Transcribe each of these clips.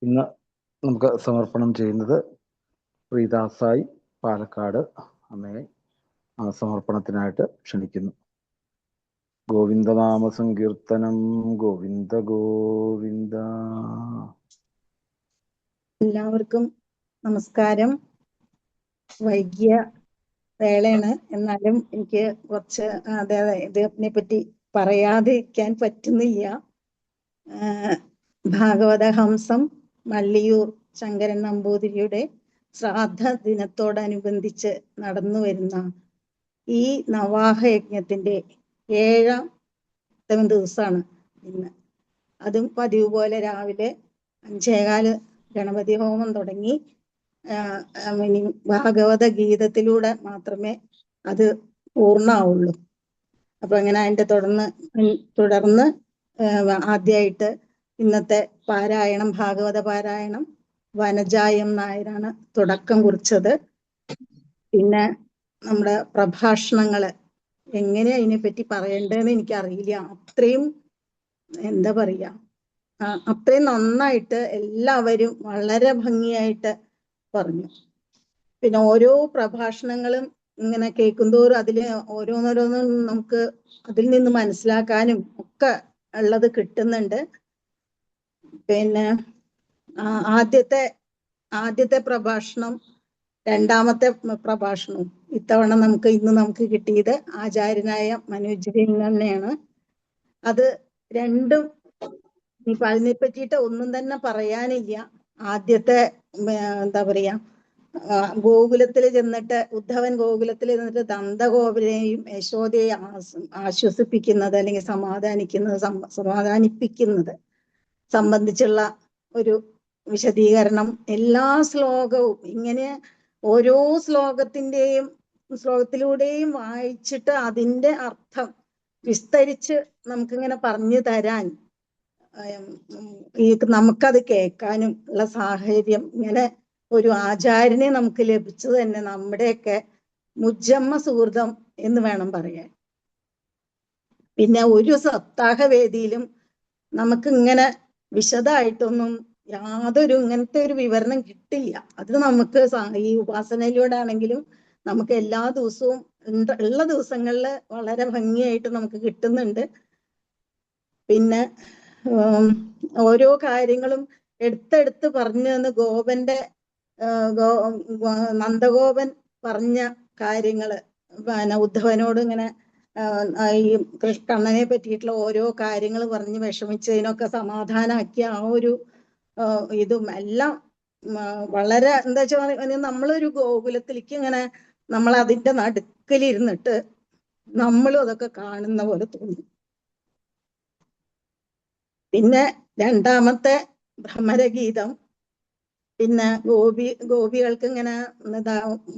ഇന്ന് നമുക്ക് സമർപ്പണം ചെയ്യുന്നത് പ്രീതാസായി പാലക്കാട് അമ്മയെ സമർപ്പണത്തിനായിട്ട് ക്ഷണിക്കുന്നു. ഗോവിന്ദനാമ സങ്കീർത്തനം. ഗോവിന്ദ ഗോവിന്ദ. എല്ലാവർക്കും നമസ്കാരം. വൈകിയ വേളയാണ്, എന്നാലും എനിക്ക് കുറച്ച് ഇതിനെ പറ്റി പറയാതിരിക്കാൻ പറ്റുന്നില്ല. ഭാഗവതഹംസം മള്ളിയൂർ ശങ്കരൻ നമ്പൂതിരിയുടെ ശ്രാദ്ധ ദിനത്തോടനുബന്ധിച്ച് നടന്നു വരുന്ന ഈ നവാഹ യജ്ഞത്തിന്റെ 7ാം ദിവസമാണ് ഇന്ന്. അതും പതിവ് പോലെ രാവിലെ 5:15 ഗണപതി ഹോമം തുടങ്ങി. ഭാഗവത ഗീതത്തിലൂടെ മാത്രമേ അത് പൂർണ്ണമാവുള്ളൂ. അപ്പൊ അങ്ങനെ അതിന്റെ തുടർന്ന് ആദ്യമായിട്ട് ഇന്നത്തെ പാരായണം, ഭാഗവത പാരായണം വനജായം നായരാണ് തുടക്കം കുറിച്ചത്. പിന്നെ നമ്മുടെ പ്രഭാഷണങ്ങള് എങ്ങനെ അതിനെപ്പറ്റി പറയേണ്ടതെന്ന് എനിക്കറിയില്ല. അത്രയും എന്താ പറയാ, അത്രയും നന്നായിട്ട് എല്ലാവരും വളരെ ഭംഗിയായിട്ട് പറഞ്ഞു. പിന്നെ ഓരോ പ്രഭാഷണങ്ങളും ഇങ്ങനെ കേൾക്കുന്തോറും അതില് ഓരോന്നോരോന്നും നമുക്ക് അതിൽ നിന്ന് മനസ്സിലാക്കാനും ഒക്കെ ഉള്ളത് കിട്ടുന്നുണ്ട്. പിന്നെ ആദ്യത്തെ പ്രഭാഷണം, 2ാമത്തെ പ്രഭാഷണവും ഇത്തവണ ഇന്ന് നമുക്ക് കിട്ടിയത് ആചാര്യനായ മനോജിൽ തന്നെയാണ്. അത് രണ്ടും ഇനിയിപ്പൊ അതിനെ പറ്റിയിട്ട് ഒന്നും തന്നെ പറയാനില്ല. ആദ്യത്തെ എന്താ പറയാ, ഉദ്ധവൻ ഗോകുലത്തിൽ ചെന്നിട്ട് നന്ദഗോപനെയും യശോദയെ ആശ്വസിപ്പിക്കുന്നത് അല്ലെങ്കിൽ സമാധാനിപ്പിക്കുന്നത് സംബന്ധിച്ചുള്ള ഒരു വിശദീകരണം. എല്ലാ ശ്ലോകവും ഇങ്ങനെ ഓരോ ശ്ലോകത്തിലൂടെയും വായിച്ചിട്ട് അതിൻ്റെ അർത്ഥം വിസ്തരിച്ച് നമുക്കിങ്ങനെ പറഞ്ഞു തരാൻ, നമുക്കത് കേൾക്കാനും ഉള്ള സാഹചര്യം ഇങ്ങനെ ഒരു ആചാര്യനെ നമുക്ക് ലഭിച്ചത് തന്നെ നമ്മുടെയൊക്കെ മുജ്ജമ്മ സുഹൃതം എന്ന് വേണം പറയാൻ. പിന്നെ ഒരു സപ്താഹ വേദിയിലും നമുക്ക് ഇങ്ങനെ വിശദമായിട്ടൊന്നും ഇങ്ങനത്തെ ഒരു വിവരണം കിട്ടില്ല. അത് നമുക്ക് ഈ ഉപാസനയിലൂടെ ആണെങ്കിലും നമുക്ക് എല്ലാ ദിവസവും ഉള്ള ദിവസങ്ങളിൽ വളരെ ഭംഗിയായിട്ട് നമുക്ക് കിട്ടുന്നുണ്ട്. പിന്നെ ഓരോ കാര്യങ്ങളും എടുത്തെടുത്ത് പറഞ്ഞു തന്ന് നന്ദഗോപൻ പറഞ്ഞ കാര്യങ്ങള്, പിന്നെ ഉദ്ധവനോട് ഇങ്ങനെ ഈ കണ്ണനെ പറ്റിയിട്ടുള്ള ഓരോ കാര്യങ്ങൾ പറഞ്ഞ് വിഷമിച്ചതിനൊക്കെ സമാധാനാക്കിയ ആ ഒരു ഇതും എല്ലാം വളരെ എന്താ വെച്ചാൽ നമ്മളൊരു ഗോകുലത്തിലേക്ക് ഇങ്ങനെ നമ്മൾ അതിന്റെ നടുക്കലിരുന്നിട്ട് നമ്മളും അതൊക്കെ കാണുന്ന പോലെ തോന്നി. പിന്നെ 2ാമത്തെ ഭ്രമരഗീതം, പിന്നെ ഗോപികൾക്ക് ഇങ്ങനെ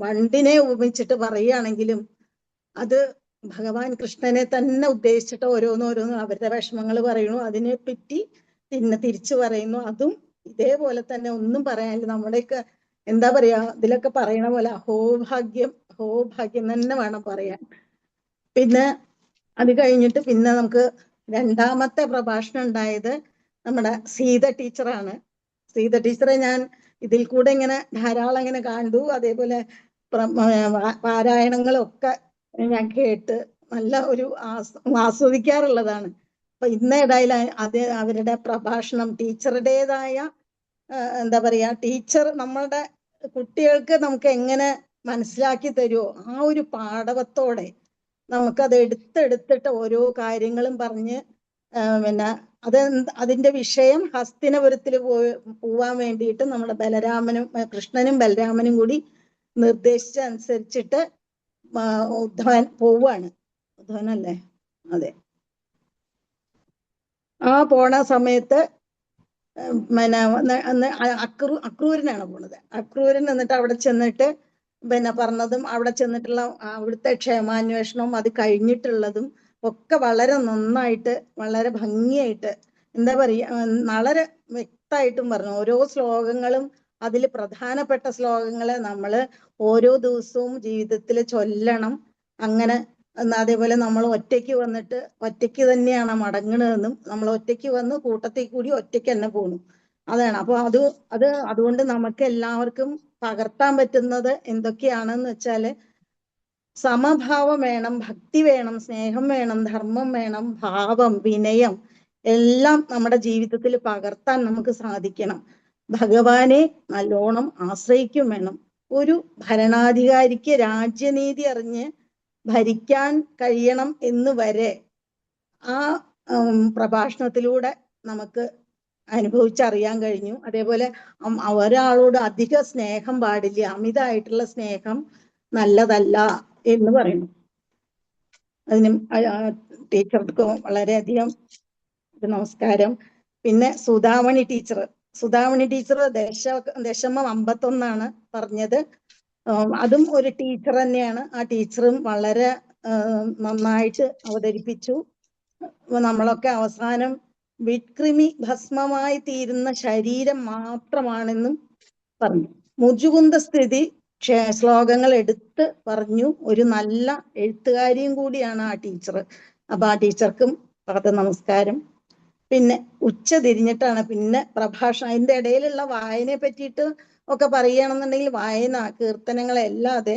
വണ്ടിനെ ഉപമിച്ചിട്ട് പറയുകയാണെങ്കിലും അത് ഭഗവാൻ കൃഷ്ണനെ തന്നെ ഉദ്ദേശിച്ചിട്ട് ഓരോന്നോരോന്നും അവരുടെ വിഷമങ്ങൾ പറയുന്നു, അതിനെപ്പറ്റി പിന്നെ തിരിച്ചു പറയുന്നു. അതും ഇതേപോലെ തന്നെ ഒന്നും പറയാനില്ല. നമ്മുടെയൊക്കെ എന്താ പറയാ, ഇതിലൊക്കെ പറയണ പോലെ അഹോഭാഗ്യം തന്നെ വേണം പറയാൻ. പിന്നെ അത് കഴിഞ്ഞിട്ട് പിന്നെ നമുക്ക് 2ാമത്തെ പ്രഭാഷണം ഉണ്ടായത് നമ്മുടെ സീത ടീച്ചറാണ്. സീത ടീച്ചറെ ഞാൻ ഇതിൽ കൂടെ ഇങ്ങനെ ധാരാളം ഇങ്ങനെ കണ്ടു. അതേപോലെ പാരായണങ്ങളൊക്കെ ഞാൻ കേട്ട് നല്ല ഒരു ആസ്വദിക്കാറുള്ളതാണ്. അപ്പൊ ഇന്ന് ഏതായാലും അവരുടെ പ്രഭാഷണം ടീച്ചറുടേതായ എന്താ പറയാ, ടീച്ചർ നമ്മളുടെ കുട്ടികൾക്ക് നമുക്ക് എങ്ങനെ മനസ്സിലാക്കി തരുമോ ആ ഒരു പാടവത്തോടെ നമുക്കത് എടുത്തെടുത്തിട്ട് ഓരോ കാര്യങ്ങളും പറഞ്ഞ് പിന്നെ അതിന്റെ വിഷയം ഹസ്തിനപുരത്തിൽ പോവാൻ വേണ്ടിയിട്ട് നമ്മുടെ കൃഷ്ണനും ബലരാമനും കൂടി നിർദ്ദേശിച്ചനുസരിച്ചിട്ട് ഉദ്ധവൻ പോവാണ്. ഉദ്ധവനല്ലേ? അതെ. ആ പോണ സമയത്ത് പിന്നെ അക്രൂരനാണ് പോണത്. അക്രൂരൻ എന്നിട്ട് അവിടെ ചെന്നിട്ട് പിന്നെ പറഞ്ഞതും അവിടെ ചെന്നിട്ടുള്ള അവിടുത്തെ ക്ഷേമാന്വേഷണവും അത് കഴിഞ്ഞിട്ടുള്ളതും ഒക്കെ വളരെ നന്നായിട്ട് വളരെ ഭംഗിയായിട്ട് എന്താ പറയാ വളരെ വ്യക്തമായിട്ടും പറഞ്ഞു. ഓരോ ശ്ലോകങ്ങളും അതിൽ പ്രധാനപ്പെട്ട ശ്ലോകങ്ങളെ നമ്മൾ ഓരോ ദിവസവും ജീവിതത്തിൽ ചൊല്ലണം. അങ്ങനെ അതേപോലെ നമ്മൾ ഒറ്റയ്ക്ക് വന്നിട്ട് ഒറ്റയ്ക്ക് തന്നെയാണ് മടങ്ങണതെന്നും നമ്മൾ ഒറ്റയ്ക്ക് വന്ന് കൂട്ടത്തിൽ കൂടി ഒറ്റയ്ക്ക് തന്നെ പോകണം. അതാണ്. അപ്പൊ അതുകൊണ്ട് നമുക്ക് എല്ലാവർക്കും പകർത്താൻ പറ്റുന്നത് എന്തൊക്കെയാണെന്ന് വെച്ചാല് സമഭാവം വേണം, ഭക്തി വേണം, സ്നേഹം വേണം, ധർമ്മം വേണം, ഭാവം, വിനയം എല്ലാം നമ്മുടെ ജീവിതത്തിൽ പകർത്താൻ നമുക്ക് സാധിക്കണം. ഭഗവാനെ നല്ലോണം ആശ്രയിക്കും വേണം. ഒരു ഭരണാധികാരിക്ക് രാജ്യനീതി അറിഞ്ഞ് ഭരിക്കാൻ കഴിയണം എന്ന് വരെ ആ പ്രഭാഷണത്തിലൂടെ നമുക്ക് അനുഭവിച്ചറിയാൻ കഴിഞ്ഞു. അതേപോലെ ഒരാളോട് അധിക സ്നേഹം പാടില്ല, അമിതമായിട്ടുള്ള സ്നേഹം നല്ലതല്ല എന്ന് പറയുന്നു. അതിനും ടീച്ചർക്ക് വളരെയധികം നമസ്കാരം. പിന്നെ സുധാമണി ടീച്ചർ ദശമം 51 പറഞ്ഞത്. അതും ഒരു ടീച്ചർ തന്നെയാണ്. ആ ടീച്ചറും വളരെ നന്നായിട്ട് അവതരിപ്പിച്ചു. നമ്മളൊക്കെ അവസാനം വിക്രിമി ഭസ്മമായി തീരുന്ന ശരീരം മാത്രമാണെന്നും പറഞ്ഞു. മുജുകുന്ദ സ്ഥിതി ശ്ലോകങ്ങൾ എടുത്ത് പറഞ്ഞു. ഒരു നല്ല എഴുത്തുകാരിയും കൂടിയാണ് ആ ടീച്ചർ. അപ്പൊ ആ ടീച്ചർക്കും നമസ്കാരം. പിന്നെ ഉച്ച തിരിഞ്ഞിട്ടാണ് പിന്നെ പ്രഭാഷണം. അതിന്റെ ഇടയിലുള്ള വായനയെ പറ്റിയിട്ട് ഒക്കെ പറയുകയാണെന്നുണ്ടെങ്കിൽ വായന, കീർത്തനങ്ങളല്ലാതെ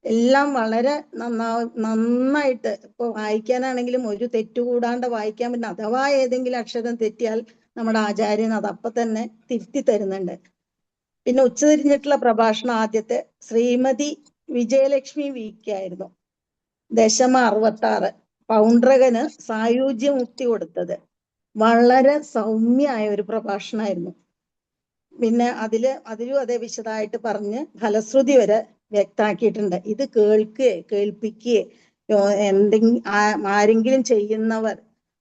എല്ലാം വളരെ നന്നായിട്ട് ഇപ്പൊ വായിക്കാനാണെങ്കിലും ഒരു തെറ്റുകൂടാണ്ട് വായിക്കാൻ പറ്റും. അഥവാ ഏതെങ്കിലും അക്ഷരം തെറ്റിയാൽ നമ്മുടെ ആചാര്യൻ അതപ്പം തന്നെ തിരുത്തി തരുന്നുണ്ട്. പിന്നെ ഉച്ചതിരിഞ്ഞിട്ടുള്ള പ്രഭാഷണം ആദ്യത്തെ ശ്രീമതി വിജയലക്ഷ്മി വി.കെ. ആയിരുന്നു. ദശമ 66 പൗണ്ഡ്രകന് സായുജ്യ മുക്തി കൊടുത്തത്. വളരെ സൗമ്യമായ ഒരു പ്രഭാഷണമായിരുന്നു. പിന്നെ അതിലും അതേ വിശദമായിട്ട് പറഞ്ഞ് ഫലശ്രുതി വരെ വ്യക്താക്കിയിട്ടുണ്ട്. ഇത് കേൾപ്പിക്കുകയോ ആരെങ്കിലും ചെയ്യുന്നവർ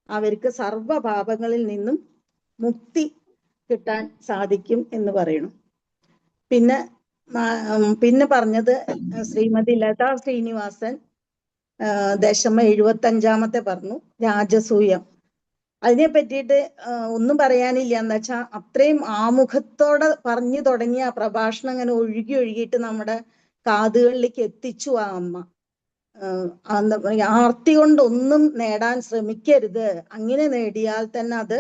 അവർക്ക് സർവ്വപാപങ്ങളിൽ നിന്നും മുക്തി കിട്ടാൻ സാധിക്കും എന്ന് പറയണം. പിന്നെ പറഞ്ഞത് ശ്രീമതി ലതാ ശ്രീനിവാസൻ ദശമ 75 പറഞ്ഞു, രാജസൂയം. അതിനെ പറ്റിയിട്ട് ഒന്നും പറയാനില്ല. എന്ന് വെച്ചാൽ അത്രയും ആമുഖത്തോടെ പറഞ്ഞു തുടങ്ങിയ ആ പ്രഭാഷണം അങ്ങനെ ഒഴുകിയിട്ട് നമ്മുടെ കാതുകളിലേക്ക് എത്തിച്ചു ആ അമ്മ. ആർത്തി കൊണ്ടൊന്നും നേടാൻ ശ്രമിക്കരുത്, അങ്ങനെ നേടിയാൽ തന്നെ അത്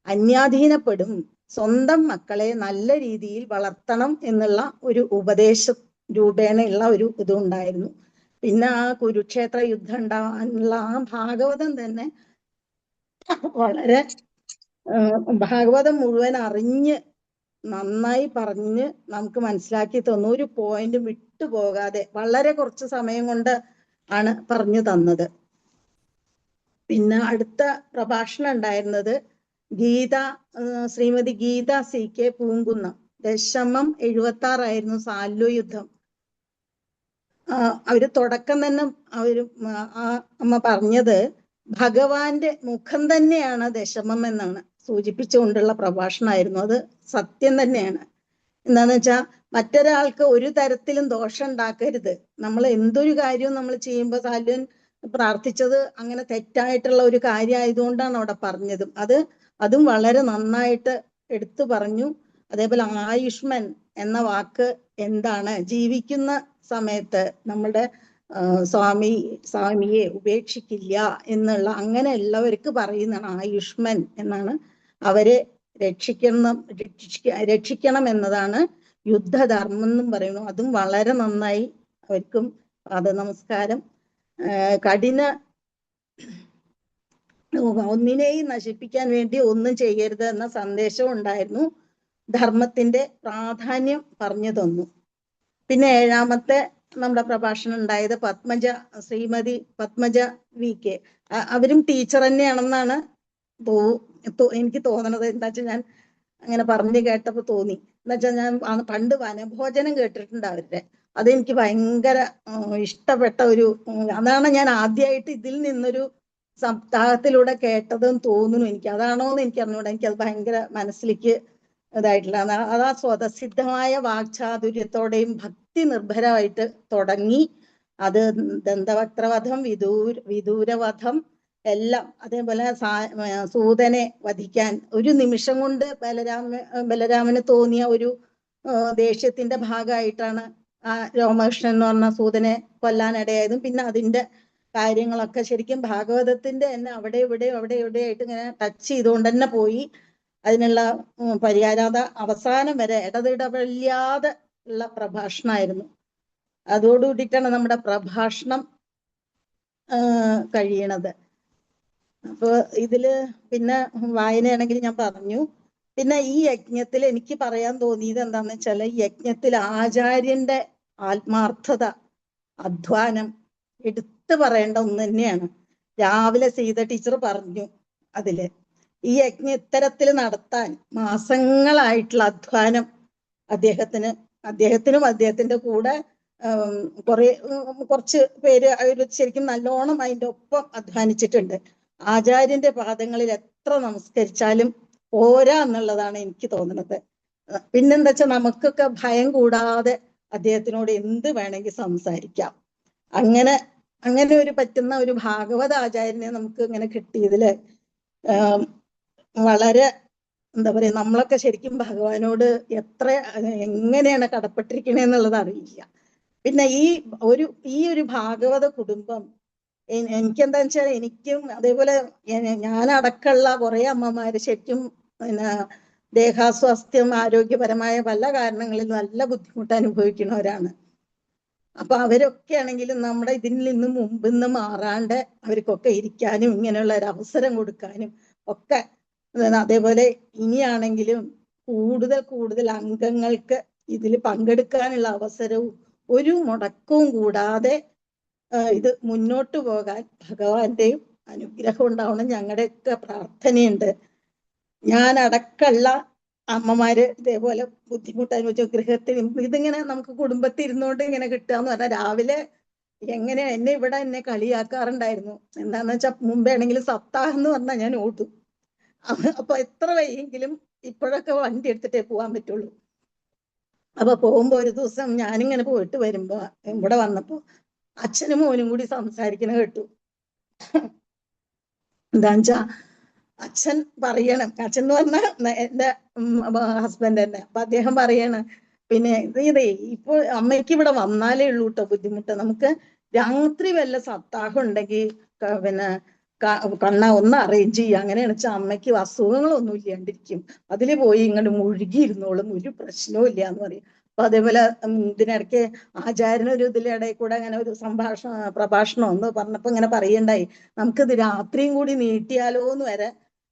അന്യാധീനപ്പെടും. സ്വന്തം മക്കളെ നല്ല രീതിയിൽ വളർത്തണം എന്നുള്ള ഒരു ഉപദേശ രൂപേണയുള്ള ഒരു ഇതുണ്ടായിരുന്നു. പിന്നെ ആ കുരുക്ഷേത്ര യുദ്ധം ഉണ്ടാവാനുള്ള ആ ഭാഗവതം തന്നെ വളരെ ഭാഗവതം മുഴുവൻ അറിഞ്ഞ് നന്നായി പറഞ്ഞ് നമുക്ക് മനസ്സിലാക്കി തന്നു. ഒരു പോയിന്റ് വിട്ടുപോകാതെ വളരെ കുറച്ച് സമയം കൊണ്ട് ആണ് പറഞ്ഞു തന്നത്. പിന്നെ അടുത്ത പ്രഭാഷണം ഉണ്ടായിരുന്നത് ശ്രീമതി ഗീത സി.കെ. പൂങ്കുന്നം. ദശമം 76 സാൽവ യുദ്ധം. അവര് തുടക്കം തന്നെ ആ അമ്മ പറഞ്ഞത് ഭഗവാന്റെ മുഖം തന്നെയാണ് ദശമം എന്നാണ് സൂചിപ്പിച്ചുകൊണ്ടുള്ള പ്രഭാഷണമായിരുന്നു. അത് സത്യം തന്നെയാണ്. എന്താന്ന് വെച്ചാൽ മറ്റൊരാൾക്ക് ഒരു തരത്തിലും ദോഷം ഉണ്ടാക്കരുത്. നമ്മൾ എന്തൊരു കാര്യവും നമ്മൾ ചെയ്യുമ്പോൾ സാൽവൻ പ്രാർത്ഥിച്ചത് അങ്ങനെ തെറ്റായിട്ടുള്ള ഒരു കാര്യമായതുകൊണ്ടാണ് അവിടെ പറഞ്ഞതും. അതും വളരെ നന്നായിട്ട് എടുത്തു പറഞ്ഞു. അതേപോലെ ആയുഷ്മൻ എന്ന വാക്ക് എന്താണ്, ജീവിക്കുന്ന സമയത്ത് നമ്മുടെ സ്വാമിയെ ഉപേക്ഷിക്കില്ല എന്നുള്ള, അങ്ങനെ ഉള്ളവർക്ക് പറയുന്നതാണ് ആയുഷ്മൻ എന്നാണ്. അവരെ രക്ഷിക്കണം എന്നതാണ് യുദ്ധധർമ്മം എന്നും പറയുന്നു. അതും വളരെ നന്നായി. അവർക്കും നമസ്കാരം. ഒന്നിനെയും നശിപ്പിക്കാൻ വേണ്ടി ഒന്നും ചെയ്യരുത് എന്ന സന്ദേശം ഉണ്ടായിരുന്നു. ധർമ്മത്തിന്റെ പ്രാധാന്യം പറഞ്ഞു തന്നു. പിന്നെ 7ാമത്തെ നമ്മുടെ പ്രഭാഷണം ഉണ്ടായത് ശ്രീമതി പത്മജ വി.കെ. അവരും ടീച്ചർ തന്നെയാണെന്നാണ് എനിക്ക് തോന്നണത്. എന്താ വെച്ചാൽ ഞാൻ അങ്ങനെ പറഞ്ഞു കേട്ടപ്പോ തോന്നി. എന്നുവെച്ചാൽ ഞാൻ പണ്ട് വനഭോജനം കേട്ടിട്ടുണ്ട് അവരുടെ. അതെനിക്ക് ഭയങ്കര ഇഷ്ടപ്പെട്ട അതാണ് ഞാൻ ആദ്യമായിട്ട് ഇതിൽ നിന്നൊരു സപ്താഹത്തിലൂടെ കേട്ടതെന്ന് തോന്നുന്നു. എനിക്ക് അതാണോന്ന് എനിക്ക് അറിഞ്ഞൂടാ. എനിക്കത് ഭയങ്കര മനസ്സിലേക്ക് ഇതായിട്ടുള്ള അതാ സ്വതസിദ്ധമായ വാക്ചാതുര്യത്തോടെയും ഭക്തി നിർഭരമായിട്ട് തുടങ്ങി. അത് ദന്തവക്ത്രവധം, വിദൂരവധം എല്ലാം. അതേപോലെ സൂതനെ വധിക്കാൻ ഒരു നിമിഷം കൊണ്ട് ബലരാമന് തോന്നിയ ഒരു ദേഷ്യത്തിന്റെ ഭാഗമായിട്ടാണ് ആ രോമകൃഷ്ണൻ എന്ന് പറഞ്ഞ സൂതനെ കൊല്ലാനിടയായതും. പിന്നെ അതിന്റെ കാര്യങ്ങളൊക്കെ ശരിക്കും ഭാഗവതത്തിന്റെ തന്നെ അവിടെ ഇവിടെ ആയിട്ട് ഇങ്ങനെ ടച്ച് ചെയ്തുകൊണ്ട് തന്നെ പോയി. അതിനുള്ള പരിഹാരാത അവസാനം വരെ ഇടതിടവില്ലാതെ ഉള്ള പ്രഭാഷണമായിരുന്നു. അതോടുകൂടിയിട്ടാണ് നമ്മുടെ പ്രഭാഷണം കഴിയണത്. അപ്പൊ ഇതില് പിന്നെ വായനയാണെങ്കിൽ ഞാൻ പറഞ്ഞു. പിന്നെ ഈ യജ്ഞത്തിൽ എനിക്ക് പറയാൻ തോന്നിയത് എന്താന്ന് വെച്ചാൽ, ഈ യജ്ഞത്തിൽ ആചാര്യന്റെ ആത്മാർത്ഥത, അധ്വാനം എടുത്തു പറയേണ്ട ഒന്ന് തന്നെയാണ്. രാവിലെ സീത ടീച്ചർ പറഞ്ഞു അതില്, ഈ യജ്ഞം ഇത്തരത്തിൽ നടത്താൻ മാസങ്ങളായിട്ടുള്ള അധ്വാനം അദ്ദേഹത്തിനും അദ്ദേഹത്തിന്റെ കൂടെ കുറച്ച് പേര് ശരിക്കും നല്ലോണം അതിന്റെ ഒപ്പം അധ്വാനിച്ചിട്ടുണ്ട്. ആചാര്യന്റെ പാദങ്ങളിൽ എത്ര നമസ്കരിച്ചാലും പോരാ എന്നുള്ളതാണ് എനിക്ക് തോന്നുന്നത്. പിന്നെന്താ വെച്ചാൽ, നമുക്കൊക്കെ ഭയം കൂടാതെ അദ്ദേഹത്തിനോട് എന്ത് വേണമെങ്കിൽ സംസാരിക്കാം. അങ്ങനെ ഒരു പറ്റുന്ന ഒരു ഭാഗവത ആചാര്യനെ നമുക്ക് ഇങ്ങനെ കിട്ടിയതില് വളരെ എന്താ പറയാ, നമ്മളൊക്കെ ശരിക്കും ഭഗവാനോട് എങ്ങനെയാണ് കടപ്പെട്ടിരിക്കണേന്നുള്ളത് അറിയില്ല. പിന്നെ ഈ ഒരു ഭാഗവത കുടുംബം എനിക്കെന്താ വെച്ചാൽ, എനിക്കും അതേപോലെ ഞാനടക്കമുള്ള കുറെ അമ്മമാര് ശരിക്കും പിന്നെ ദേഹാസ്വാസ്ഥ്യം, ആരോഗ്യപരമായ പല കാരണങ്ങളിൽ നല്ല ബുദ്ധിമുട്ട് അനുഭവിക്കുന്നവരാണ്. അപ്പൊ അവരൊക്കെ ആണെങ്കിലും നമ്മുടെ ഇതിൽ നിന്ന് മുമ്പിന്ന് മാറാണ്ട് അവർക്കൊക്കെ ഇരിക്കാനും ഇങ്ങനെയുള്ള ഒരു അവസരം കൊടുക്കാനും ഒക്കെ, അതേപോലെ ഇനിയാണെങ്കിലും കൂടുതൽ അംഗങ്ങൾക്ക് ഇതിൽ പങ്കെടുക്കാനുള്ള അവസരവും ഒരു മുടക്കവും കൂടാതെ ഇത് മുന്നോട്ട് പോകാൻ ഭഗവാന്റെയും അനുഗ്രഹം ഉണ്ടാവണം, ഞങ്ങളുടെയൊക്കെ പ്രാർത്ഥനയുണ്ട്. ഞാൻ അടക്കമുള്ള അമ്മമാര് ഇതേപോലെ ബുദ്ധിമുട്ട് അനുഭവിച്ച ഗൃഹത്തിൽ ഇതിങ്ങനെ നമുക്ക് കുടുംബത്തിൽ ഇരുന്നുകൊണ്ട് ഇങ്ങനെ കിട്ടുകയെന്ന് പറഞ്ഞാൽ, രാവിലെ എന്നെ കളിയാക്കാറുണ്ടായിരുന്നു. എന്താന്ന് വെച്ചാൽ, മുമ്പേ ആണെങ്കിൽ സപ്താഹം എന്ന് പറഞ്ഞാൽ ഞാൻ ഓടും. അപ്പൊ എത്ര വയ്യെങ്കിലും ഇപ്പോഴൊക്കെ വണ്ടി എടുത്തിട്ടേ പോകാൻ പറ്റുള്ളൂ. അപ്പൊ പോകുമ്പോ ഒരു ദിവസം ഞാനിങ്ങനെ പോയിട്ട് വരുമ്പോ ഇവിടെ വന്നപ്പോ അച്ഛനും മോനും കൂടി സംസാരിക്കണ കേട്ടു. എന്താന്ന് വെച്ചാ, അച്ഛൻ പറയണം, അച്ഛൻ എന്ന് പറഞ്ഞാൽ എന്റെ ഹസ്ബൻഡ് തന്നെ. അപ്പൊ അദ്ദേഹം പറയണം, പിന്നെ ഇതേ ഇപ്പൊ അമ്മയ്ക്ക് ഇവിടെ വന്നാലേ ഉള്ളൂ കേട്ടോ ബുദ്ധിമുട്ട്. നമുക്ക് രാത്രി വല്ല സപ്താഹം ഉണ്ടെങ്കിൽ പിന്നെ ഒന്ന് അറേഞ്ച് ചെയ്യുക. അങ്ങനെയാണ് വെച്ചാൽ അമ്മയ്ക്ക് അസുഖങ്ങളൊന്നും ഇല്ലാണ്ടിരിക്കും. അതില് പോയി ഇങ്ങോട്ട് മുഴുകിയിരുന്നോളും, ഒരു പ്രശ്നവും ഇല്ല എന്ന് പറയും. അപ്പൊ അതേപോലെ ഇതിനിടയ്ക്ക് ആചാര്യനൊരു ഇതിലിടയിൽ കൂടെ അങ്ങനെ ഒരു പ്രഭാഷണം ഒന്ന് പറഞ്ഞപ്പോ ഇങ്ങനെ പറയണ്ടായി, നമുക്കിത് രാത്രിയും കൂടി നീട്ടിയാലോ എന്ന് വരെ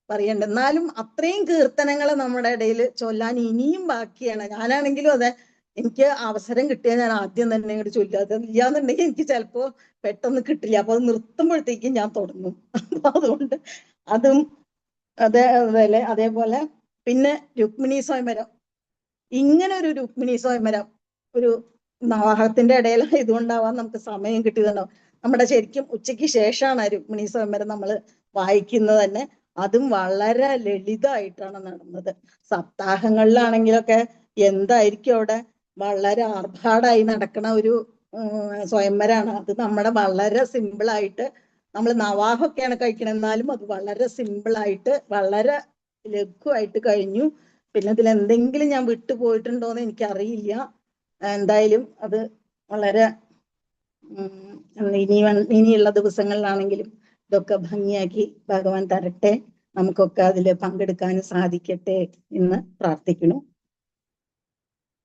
പറയണ്ട. എന്നാലും അത്രയും കീർത്തനങ്ങൾ നമ്മുടെ ഇടയിൽ ചൊല്ലാൻ ഇനിയും ബാക്കിയാണ്. ഞാനാണെങ്കിലും അതെ, എനിക്ക് അവസരം കിട്ടിയാൽ ഞാൻ ആദ്യം തന്നെ ഇങ്ങോട്ട് ചൊല്ലാതെ ഇല്ലാന്നുണ്ടെങ്കിൽ എനിക്ക് ചിലപ്പോ പെട്ടെന്ന് കിട്ടില്ല. അപ്പൊ അത് നിർത്തുമ്പോഴത്തേക്കും ഞാൻ തുടങ്ങും. അപ്പൊ അതുകൊണ്ട് അതും അതേപോലെ പിന്നെ രുക്മിണി സ്വയംവരം, ഇങ്ങനെ ഒരു രുക്മിണി സ്വയംവരം ഒരു നവാഹത്തിന്റെ ഇടയിലായതുകൊണ്ടാവാൻ നമുക്ക് സമയം കിട്ടിയതുണ്ടാവും. നമ്മുടെ ശരിക്കും ഉച്ചയ്ക്ക് ശേഷമാണ് രുക്മിണി സ്വയംവരം നമ്മൾ വായിക്കുന്നത് തന്നെ. അതും വളരെ ലളിതമായിട്ടാണ് നടന്നത്. സപ്താഹങ്ങളിലാണെങ്കിലൊക്കെ എന്തായിരിക്കും അവിടെ വളരെ ആർഭാടായി നടക്കണ ഒരു സ്വയംവരാണ്. അത് നമ്മുടെ വളരെ സിമ്പിളായിട്ട്, നമ്മൾ നവാഹൊക്കെയാണ് കഴിക്കണം, എന്നാലും അത് വളരെ സിമ്പിളായിട്ട് വളരെ ലഘുവായിട്ട് കഴിഞ്ഞു. പിന്നെ ഇതിൽ എന്തെങ്കിലും ഞാൻ വിട്ടുപോയിട്ടുണ്ടോന്ന് എനിക്കറിയില്ല. എന്തായാലും അത് വളരെ ഇനിയുള്ള ദിവസങ്ങളിലാണെങ്കിലും ഇതൊക്കെ ഭംഗിയാക്കി ഭഗവാൻ തരട്ടെ. നമുക്കൊക്കെ അതിൽ പങ്കെടുക്കാൻ സാധിക്കട്ടെ എന്ന് പ്രാർത്ഥിക്കുന്നു.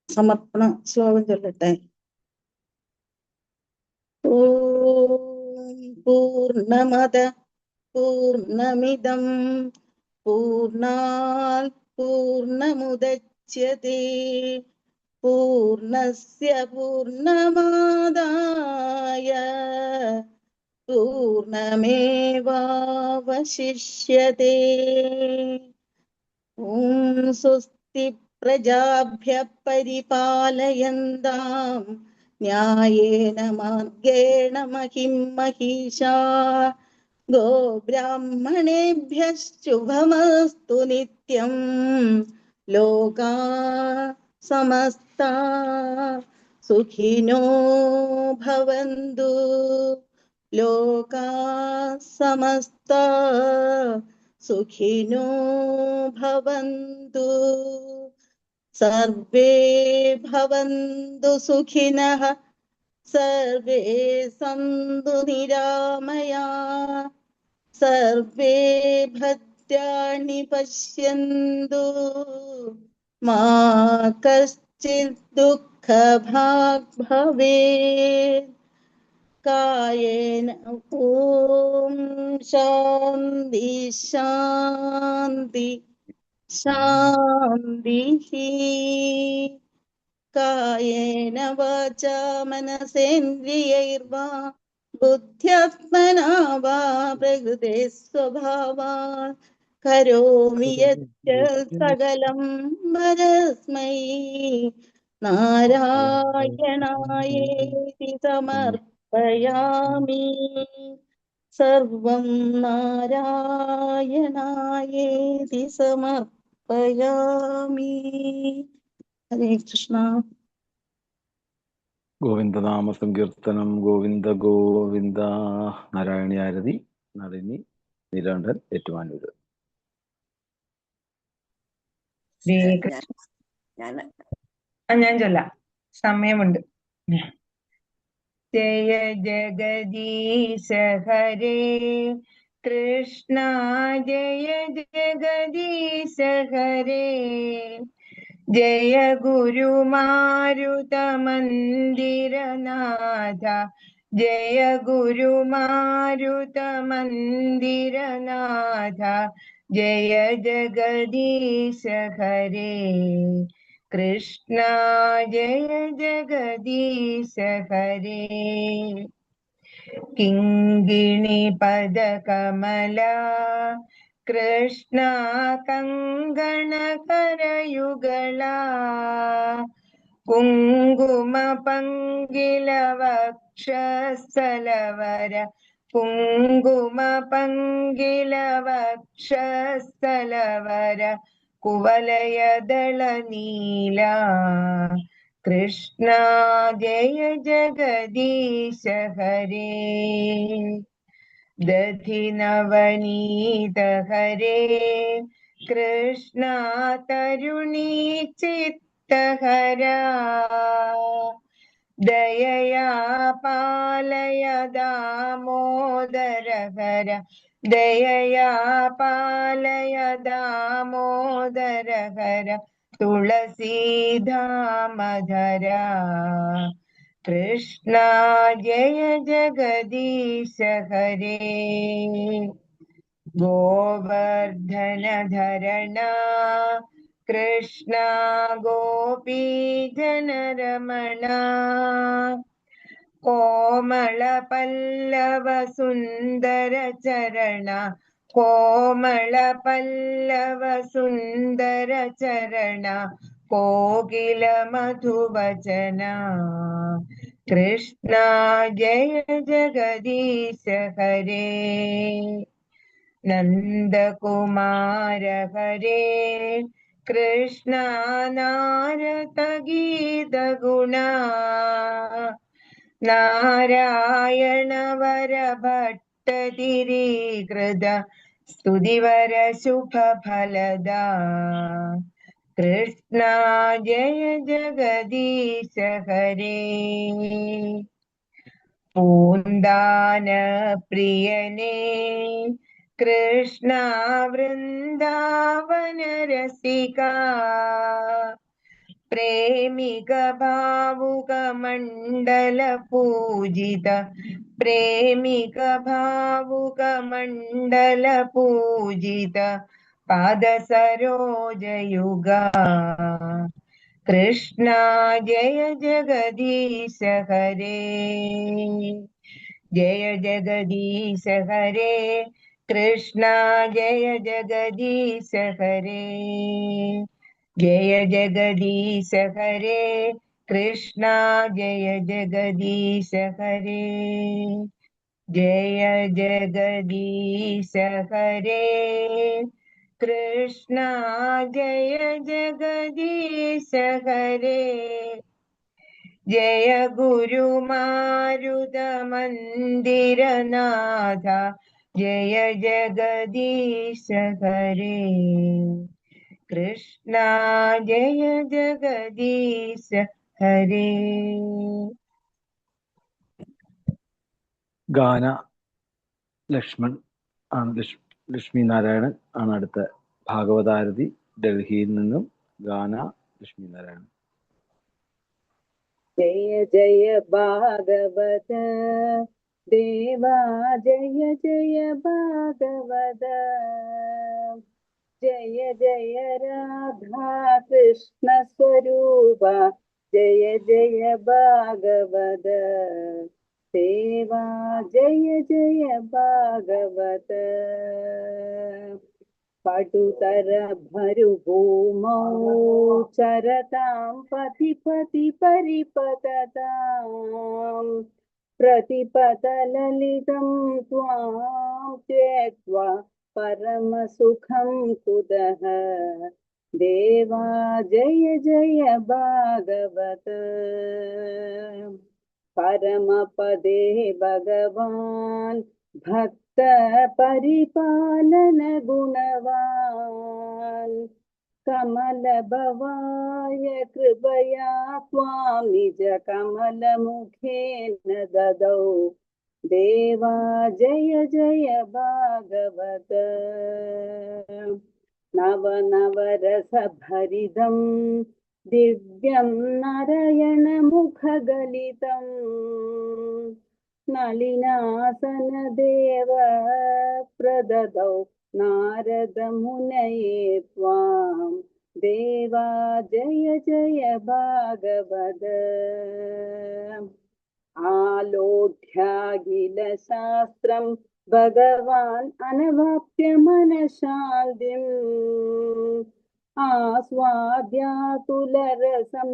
സമർപ്പണ ശ്ലോകം ചൊല്ലട്ടെ. പൂർണ്ണമദ പൂർണ്ണമിദം പൂർണ്ണാത് പൂർണ്ണമുദച്യതേ പൂർണ്ണസ്യ പൂർണ്ണമാദായ പൂർണ്ണമേവാവശിഷ്യതേ. ഓം സ്വസ്തി പ്രജാഭ്യഃ പരിപാലയന്താം ന്യായേന മാർഗേണ മഹിം മഹീഷാഃ ഗോബ്രാഹ്മണേഭ്യഃ ശുഭമസ്തു നിത്യം. ലോകാഃ സമസ്താഃ സുഖിനോ ഭവന്തു. ലോകാഃ സമസ്താഃ സുഖിനോ ഭവന്തു. സർവേ ഭവന്തു സുഖിനഃ സർവേ സന്തു നിരാമയാഃ സർവേ ഭദ്രാണി മിത്രാണി പശ്യന്തു മാ കശ്ചിത് ദുഃഖഭാഗ് ഭവേത്. കായേന ഓം ശാന്തി ശാന്തി ശാന്തി. കായേന വാചാ മനസേന്ദ്രിയൈർവാ ബുദ്ധ്യാത്മനാ വാ പ്രകൃതേ സ്വഭാവാത് കരോമി യत् സകലം പരസ്മൈ നാരായണായേതി സമർപ്പയാമി. സർവം നാരായണായേതി സമർപ്പയാമി. ഹരേ കൃഷ്ണ. ഗോവിന്ദനാമ സങ്കീർത്തനം. ഗോവിന്ദ ഗോവിന്ദ. നാരായണീയാരതി നളിനി നീലാണ്ടൻ ഏറ്റുമാനൂര്. ഞാൻ ചൊല്ലാം, സമയമുണ്ട്. ജയ ജഗദീശ ഹരേ കൃഷ്ണ, ജയ ജഗദീശ ഹരേ. ജയ ഗുരുമാരുത മന്ദിരനാഥ, ജയ ഗുരുമാരുത മന്ദിരനാഥ. ജയ ജഗദീശ ഹരേ കൃഷ്ണ, ജയ ജഗദീശ ഹരേ. കിങ്കിണി പദകമല കൃഷ്ണ, കങ്കണകരയുഗള. കുങ്കുമ പങ്കില വക്ഷസ്ഥലവര, കുങ്കുമ പങ്കില വക്ഷസ്ഥലവര. കുവലയദള നീല കൃഷ്ണ, ജയ ജഗദീശ ഹരേ. ദധി നവനീത ഹരേ കൃഷ്ണ, തരുണീ ചിത്തഹര. ദയയാ പാലയ ദാമോദര ഹര, ദയയാ പാലയ ദാമോദര ഹര. തുളസീധാമധര കൃഷ്ണ, ജയ ജഗദീശ ഹരേ. ഗോവർദ്ധന ധരണ കൃഷ്ണ, ഗോപീജനരമണ. കോമള പല്ലവ സുന്ദര ചരണ, കോമള പല്ലവ സുന്ദര ചരണ. കോകില മധുവചന കൃഷ്ണ, ജയ ജഗദീശ ഹരേ. നന്ദകുമാര ഹരേ കൃഷ്ണ, നാരദ ഗീത ഗുണ. നാരായണ വര ഭട്ടതിരീകൃത സ്തുതിവര ശുഭഫലദ കൃഷ്ണ, ജയ ജഗദീശ ഹരേ. പൂന്താന പ്രിയനേ കൃഷ്ണ, വൃന്ദാവന രസിക. പ്രേമിക ഭാവുക മണ്ഡല പൂജിത, പ്രേമിക ഭാവുക മണ്ഡല പൂജിത. പാദസരോജയുഗ കൃഷ്ണ, ജയ ജഗദീശ ഹരേ. ജയ ജഗദീശ ഹരേ കൃഷ്ണ, ജയ ജഗദീശ ഹരേ. ജയ ജഗദീശ ഹരേ കൃഷ്ണ, ജയ ജഗദീശ ഹരേ. ജയ ജഗദീശ ഹരേ കൃഷ്ണ, ജയ ജഗദീശ ഹരേ. ജയ ഗുരുമാരുത മന്ദിരനാഥ, ജയ ജഗദീശ ഹരേ കൃഷ്ണ, ജയ ജഗദീശ ഹരേ. ഗാന ലക്ഷ്മൺ ആണ്. ലക്ഷ്മി നാരായണൻ ആണ് അടുത്ത ഭാഗവതാരതി. ഡൽഹിയിൽ നിന്നും ഗാന ലക്ഷ്മി നാരായണൻ. ജയ ജയ ഭാഗവത ദേവാ, ജയ ജയ ഭാഗവത. ജയ ജയ രാധാ കൃഷ്ണ സ്വരൂപ, ജയ ജയ ഭാഗവത ദേവാ, ജയ ജയ ഭാഗവത. പടുതര ഭരുഭൂമൗ ചരതാം പതി പതി പരിപതതാം, പ്രതിപതലലിതം ത്വാം ത്യക്ത്വാ പരമസുഖം കുതഃ. ദേവാ ജയ ജയ ഭാഗവത. പരമപദേ ഭഗവാൻ ഭക്ത പരിപാലന ഗുണവാൻ, കമലഭവായ കൃപയാ ത്വാം നിജ കമലമുഖേന ദദൗ. ദേവാ ജയ ജയ ഭാഗവത. നവനവരസഭരിതം ദിവ്യം നരയണമുഖഗലിതം, നളിനാസനദേവ പ്രദദൗ നാരദമുനയേ ത്വാം. ദേവാ ജയ ജയ ഭാഗവത. ആലോഢ്യാഖിലശാസ്ത്രം ഭഗവാൻ അനവാപ്യ മനഃശാന്തിം, ആസ്വാദ്യാതുലരസം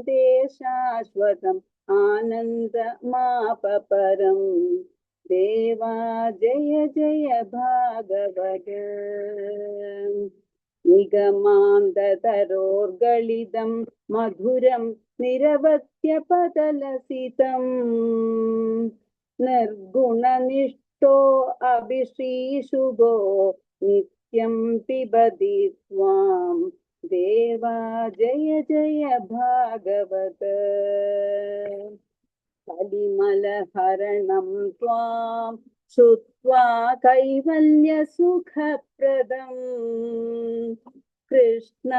തേ ശാശ്വതം ആനന്ദമാപപരം. ദേവാ ജയ ജയ ഭാഗവത. നിഗമാന്തതരോർഗളിതം മധുരം നിരവത്യപതലസിതം, നിർഗുണനിഷ്ഠോ അഭിശ്രീശുഭോ നിത്യം പിബതി ത്വാം. ദേവാ ജയ ജയ ഭാഗവത. കലിമലഹരണം ത്വാം ശ്രുത്വാ കൈവല്യസുഖപ്രദം, കൃഷ്ണ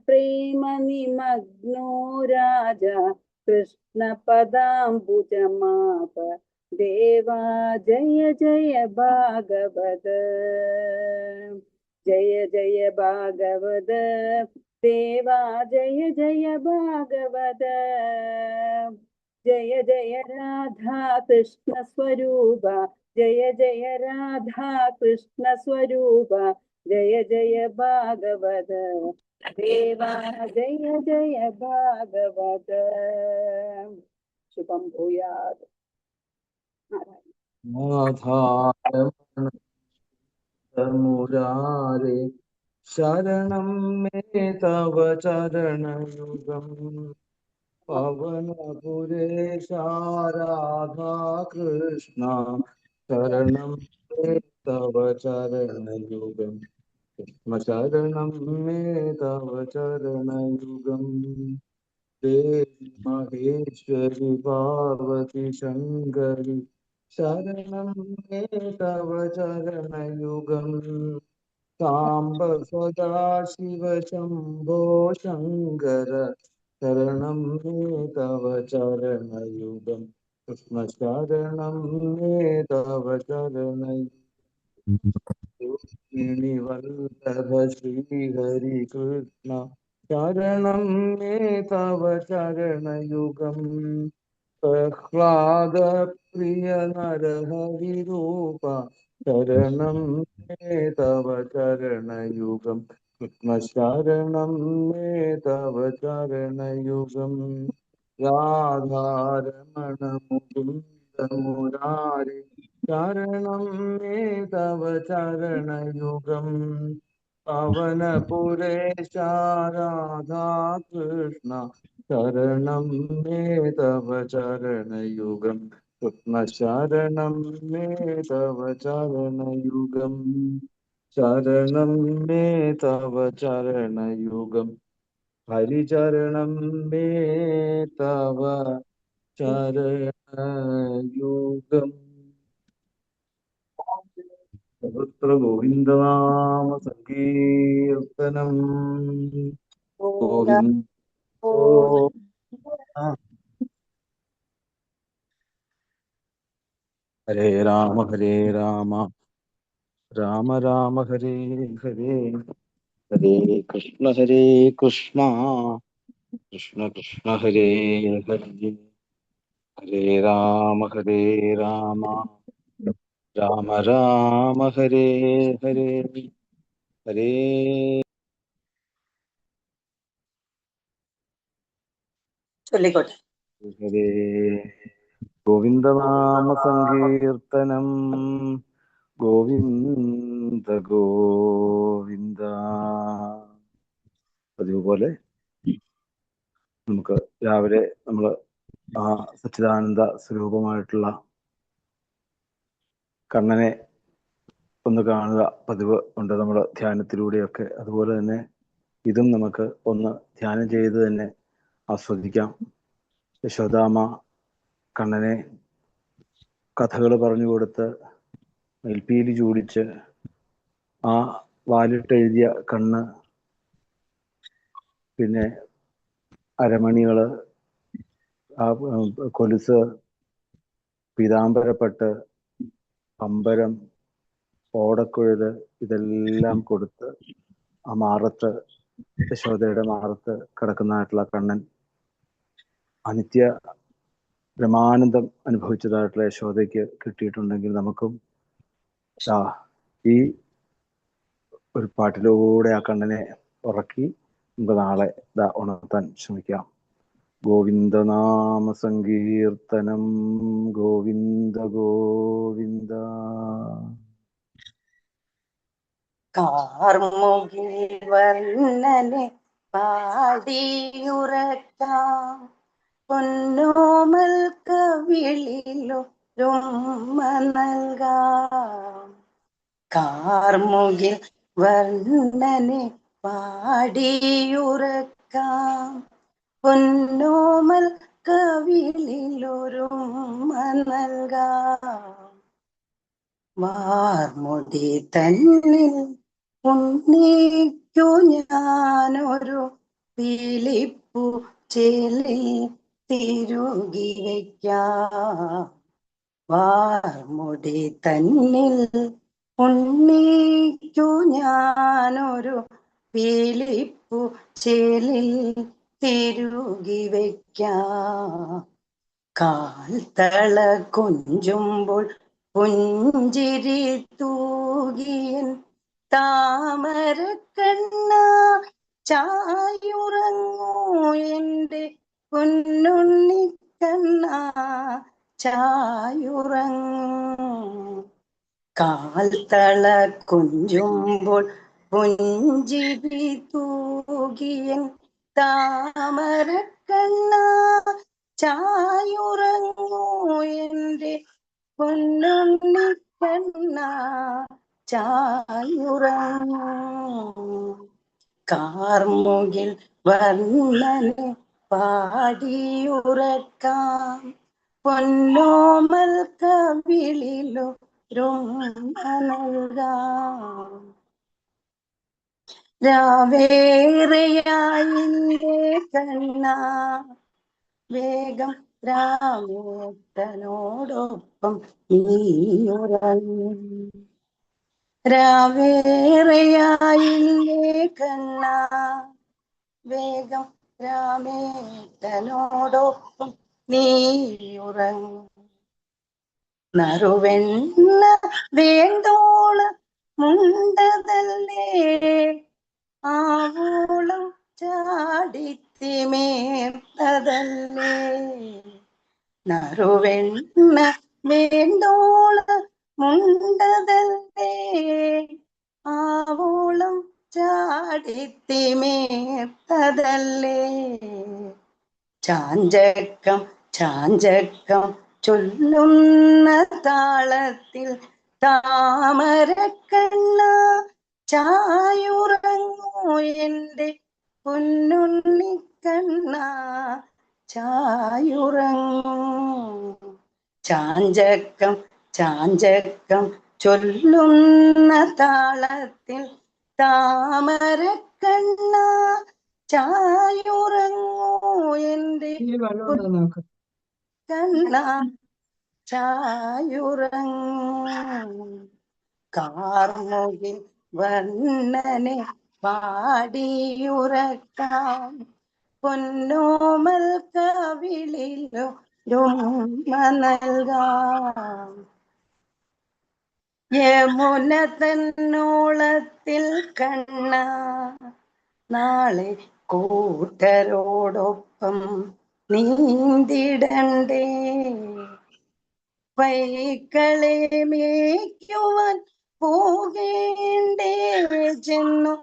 പ്രേമ നിമഗ്നോ രാജ കൃഷ്ണപദാംബുജമാപ. ദേവാ ജയ ജയ ഭാഗവത. ജയ ജയ ഭാഗവത ദേവാ, ജയ ജയ ഭാഗവത. ജയ ജയ രാധാ കൃഷ്ണ സ്വരൂപ, ജയ ജയ രാധാ കൃഷ്ണ സ്വരൂപ, ജയ ജയ ഭാഗവത ദേവാ, ജയ ജയ ഭാഗവത. ശുഭം ഭൂയാത്. മുരാരേ ശരണം മേ തവ ചരണയുഗം, പവനപുരേശ രാധാ കൃഷ്ണ ശരണം മേ തവ ചരണയുഗം, കൃഷ്ണ ശരണം മേ തവ ചരണയുഗം. ദേവി മഹേശ്വരി പാർവതി ശങ്കരി ശരണം മേ തവ ചരണയുഗം, സാംബ സദാശിവ ശംഭോ ശങ്കര ശരണം മേ തവ ചരണയുഗം, കൃഷ്ണ ശരണം മേ തവ ചരണയുഗം. രുക്മിണി വല്ലഭ ശ്രീഹരി കൃഷ്ണ ശരണം മേ തവ ചരണയുഗം, പ്രഹ്ലാദ പ്രിയ നരഹരി രൂപ ശരണം മേ തവ ചരണയുഗം, കൃഷ്ണ ശരണം മേ തവ ചരണയുഗം. രാധാരമണ മുകുന്ദ മുരാരി ശരണം മേ തവ ചരണയുഗം, പവനപുരേശ രാധാ കൃഷ്ണ ശരണം മേ തവ ചരണയുഗം, കൃഷ്ണ ശരണം മേ തവ ചരണയുഗം, ശരണം മേ തവ ചരണയുഗം, ഹരിചരണം മേ തവ ചരണയുഗം. സർവത്ര ഗോവിന്ദനാമ സങ്കീർത്തനം. ഗോവിന്ദോ ഹരേ രാമ ഹരേ രാമ രാമ രാമ ഹരേ ഹരേ, ഹരേ കൃഷ്ണ കൃഷ്ണ കൃഷ്ണ ഹരേ ഹരേ, ഹരേ രാമ രാമ രാമ ഹരേ ഹരേ, ഹരേ ചൊല്ലിക്കോട്ടെ. ഹരേ. ഗോവിന്ദനാമ സങ്കീർത്തനം. ഗോവിന്ദ ഗോവിന്ദ. അതുപോലെ നമുക്ക് രാവിലെ നമ്മൾ ആ സച്ചിദാനന്ദ സ്വരൂപമായിട്ടുള്ള കണ്ണനെ ഒന്ന് കാണുക പതിവ് ഉണ്ട് നമ്മുടെ ധ്യാനത്തിലൂടെയൊക്കെ. അതുപോലെ തന്നെ ഇതും നമുക്ക് ഒന്ന് ധ്യാനം ചെയ്ത് തന്നെ ആസ്വദിക്കാം. യശോദാമ്മ കണ്ണനെ കഥകൾ പറഞ്ഞു കൊടുത്ത് നെൽപ്പീലി ചൂടിച്ച് ആ വാലിട്ടെഴുതിയ കണ്ണ്, പിന്നെ അരമണികള്, ആ കൊലുസ്, പീതാംബരപ്പട്ട്, അമ്പരം, ഓടക്കുഴല് ഇതെല്ലാം കൊടുത്ത് ആ മാറത്ത്, യശോദയുടെ മാറത്ത് കിടക്കുന്നതായിട്ടുള്ള കണ്ണൻ അനിത്യ ബ്രഹ്മാനന്ദം അനുഭവിച്ചതായിട്ടുള്ള യശോദയ്ക്ക് കിട്ടിയിട്ടുണ്ടെങ്കിൽ നമുക്കും ഈ ഒരു പാട്ടിലൂടെ ആ കണ്ണനെ ഉറക്കി നമുക്ക് നാളെ ഉണർത്താൻ ശ്രമിക്കാം. ഗോവിന്ദനാമ സങ്കീർത്തനം. ഗോവിന്ദ ഗോവിന്ദ. കാർമുകിൽ വർണ്ണനെ പാടിയുറക്കാം, പൊന്നോമൽ കവിളിലൊരുമ്മ നൽകാം. കാർമുകിൽ വർണ്ണനെ പാടിയുറക്കാം, പൊന്നോമൽ കവിളിലൊരുമ്മ നൽകാം. വാർമുടി തന്നിൽ ഉണ്ണിക്കു ഞാനൊരു പീലിപ്പു ചേലിൽ തിരുകി വയ്ക്കാം. വാർമുടി തന്നിൽ ഉണ്ണിക്കു ഞാനൊരു പീലിപ്പു ചേലിൽ തിരുകി വയ്ക്കാം. കാൽത്തള കൊഞ്ചുമ്പോൾ പുഞ്ചിരി തൂകിയൻ താമരക്കണ്ണ ചായുറങ്ങൂ എൻ്റെ പൊന്നുണ്ണിക്കണ്ണ ചായുറങ്ങൂ. കാൽത്തള കൊഞ്ചുമ്പോൾ പുഞ്ചിരി തൂകിയൻ താമരക്കണ്ണ ചായുറങ്ങൂ എൻ്റെ പൊന്നുണ്ണിക്കണ്ണ ചായുറങ്ങൂ. കാർമുകിൽ വർണ്ണനെ പാടിയുറക്കാം, പൊന്നോമൽ കവിളിലൊരുമ്മ നൽകാം. രാവേറെയായിൻ്റെ കണ്ണ വേഗം രാമേട്ടനോടൊപ്പം നീയുറങ്ങ്. രാവേറെയായില്ലേ കണ്ണ വേഗം രാമേട്ടനോടൊപ്പം നീയുറങ്ങ്. നറുവെണ്ണ വേണ്ടോള മുണ്ടതല്ലേ ആവോളം ചാടിത്തിമേർത്തതല്ലേ. നറുവെണ്ണ വേണ്ടോള മുണ്ടതല്ലേ ആവോളം ചാടിത്തിമേർത്തതല്ലേ. ചാഞ്ചക്കം ചാഞ്ചക്കം ചൊല്ലുന്ന താളത്തിൽ താമരക്കണ്ണ ചായുറങ്ങൂ എൻ്റെ പൊന്നുണ്ണിക്കണ്ണ ചായുറങ്ങൂ. ചാഞ്ചക്കം ചാഞ്ചക്കം ചൊല്ലുന്ന താളത്തിൽ താമരക്കണ്ണ ചായുറങ്ങൂ എൻ്റെ കണ്ണ ചായുറങ്ങൂ. കാർമുകിൽ വർണ്ണനെ പാടിയുറക്കാം പൊന്നോമൽ കവിളിലുമ്മ നൽകാം. യമുന തന്നോളത്തിൽ കണ്ണ നാളെ കൂട്ടരോടൊപ്പം നീന്തിടണ്ടേ. പൈക്കളെ മേയ്ക്കുവാൻ പോകേണ്ടേ ചെന്നു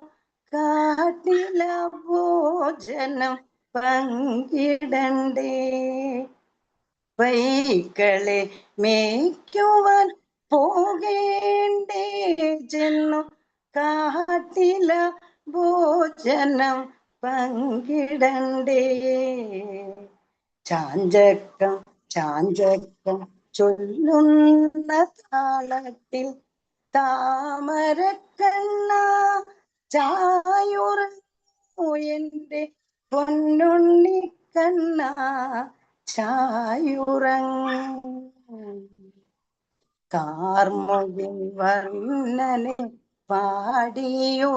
കാട്ടില ഭോജനം പങ്കിടണ്ടേ. പൈക്കളെ മേയ്ക്കുവാൻ പോകേണ്ടേ ചെന്നു കാട്ടില ഭോജനം പങ്കിടണ്ടേ. ചാഞ്ചക്കം ചാഞ്ചക്കം ചൊല്ലുന്ന താളത്തിൽ താമരക്കണ്ണ ചായുറങ്ങൂ എൻ്റെ പൊന്നുണ്ണിക്കണ്ണ ചായുറങ്ങൂ. കാർമുകിൽ വർണ്ണനെ പാടിയുറക്കാം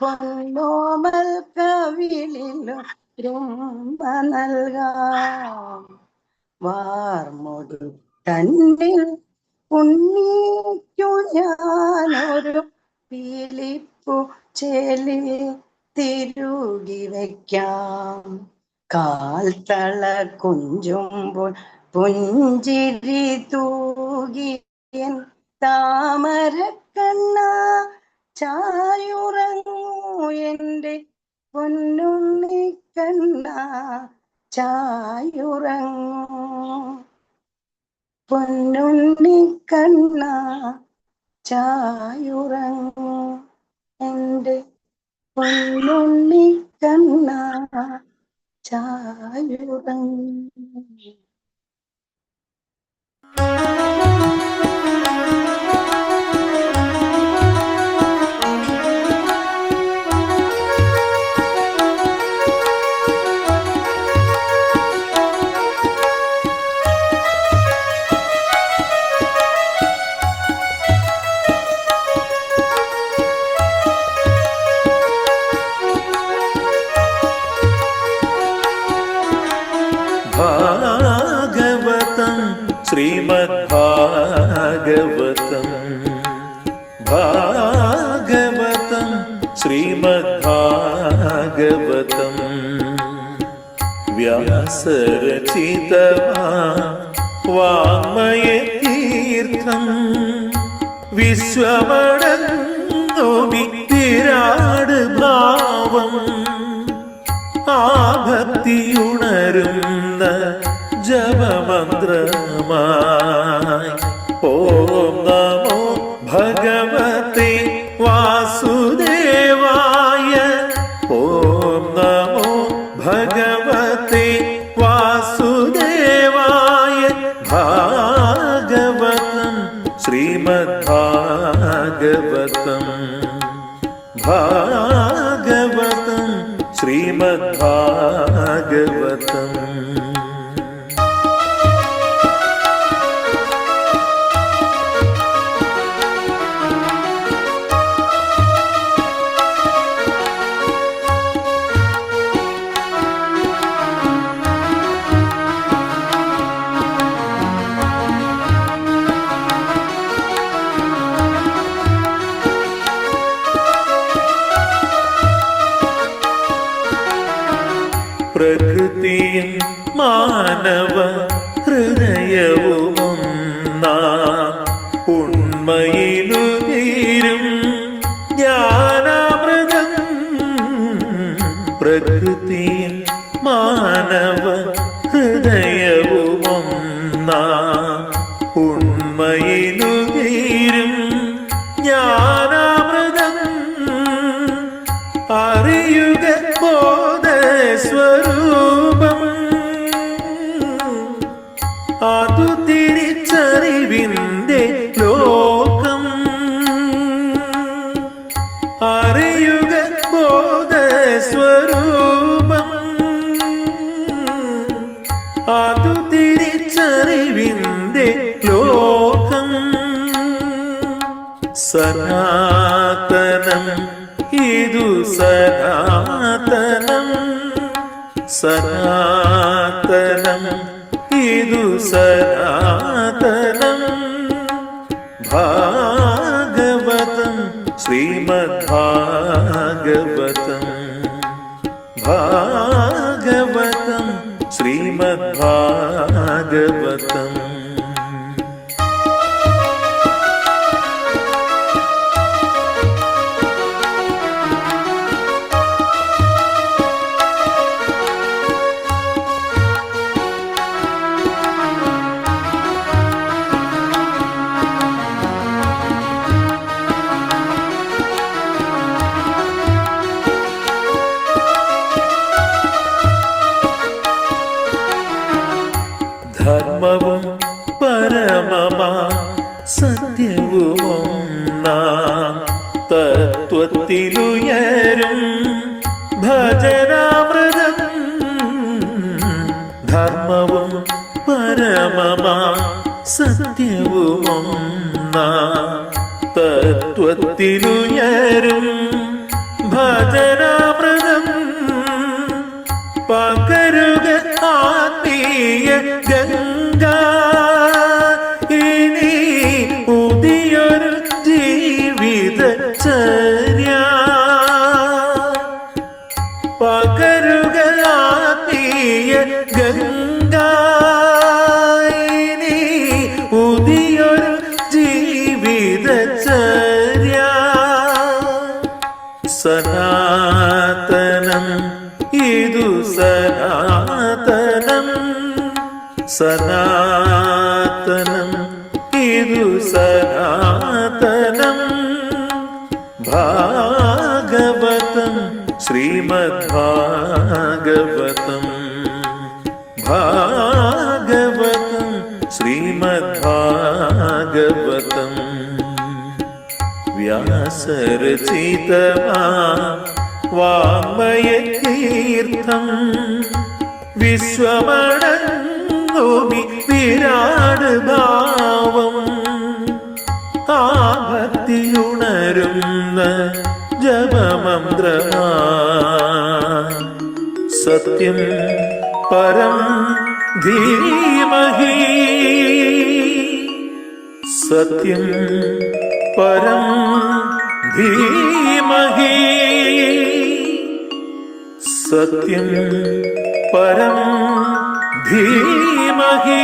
പൊന്നോമൽ കവിളിലും രൂപ നൽകാം. വാർമുടി തന്നിൽ ഉണ്ണിക്കു ഞാനൊരു പീലിപ്പു ചേലിൽ തിരുകി വയ്ക്കാം. കാൽത്തള കുഞ്ചുമ്പോൾ പുഞ്ചിരി തൂകിയൻ താമരക്കണ്ണ ചായുറങ്ങൂ എൻ്റെ പൊന്നുണ്ണിക്കണ്ണ ചായുറങ്ങൂ. പൊന്നുണ്ണിക്കണ്ണ ചായുറങ്ങൂ എൻ്റെ പൊന്നുണ്ണിക്കണ്ണ ചായുറങ്ങൂ. ഭാഗവതം ശ്രീമദ് ഭാഗവതം ഭാഗവതം ശ്രീമദ് ഭാഗവതം വ്യാസരചിതമാ വാങ്മയതീർത്ഥം വിശ്വമടങ്ങു വിരാട് ഭാവം ആ ഭക്തിയുണരുന്ന ജപമന്ത്രമായി ഓം നമോ ഭഗവതേ വാസുദേവായ. ഓം നമോ ഭഗവതേ വാസുദേവായ. ഭാഗവതം ശ്രീമദ് ഭാഗവതം ഭാഗവതം ശ്രീമദ് ഭാഗവതം. പ്രകൃതിയും മാനവ ഹൃദയവുമൊന്നാ ഉണ്മയിലുതീരും ജ്ഞാനാമൃതം. പ്രകൃതിയും മാനവ ഹൃദയവുമൊന്നാ ഉണ്മയിലുതീരും ജ്ഞാനാമൃതം. അറിയുക ബോധസ്വരൂപം അതു തിരിച്ചറിവിന്റെ സനാതനം ഇതു സനാതനം സനാതനം ഇതു സനാതനം ഭാഗവതം ശ്രീമദ്ഭാഗവതം ഭാഗവതം ശ്രീമദ്ഭാഗവതം ധർമ്മവും പരമമാ സത്യവുമൊന്നാം തത്വത്തിലുയരും ഭജനാമൃതം ധർമ്മവും പരമമാ സത്യവുമൊന്നാം തത്വത്തിലുയരും ഭജനാമൃതം പകരുക ആത്മീയ ഗംഗ ഇനി പുതിയൊരു ജീവിതചര്യ പകരുക ആത്മീയ ഗംഗ ഇനി പുതിയൊരു ജീവിതചര്യ സനാതനം ഇതു സനാതനം സനാതനം ഇതു സനാതനം ഭാഗവതം ശ്രീമദ്ഭാഗവതം ഭാഗവതം ശ്രീമദ്ഭാഗവതം വ്യാസരചിതമാ വാങ്മയതീർത്ഥം വിശ്വമടങ്ങുമി വിരാട് ഭാവം ആ ഭക്തിയുണരുന്ന ജപമന്ത്രമാ സത്യം പരം ധീമഹി സത്യം പരം ധീമഹി സത്യം പരം ധീമഹി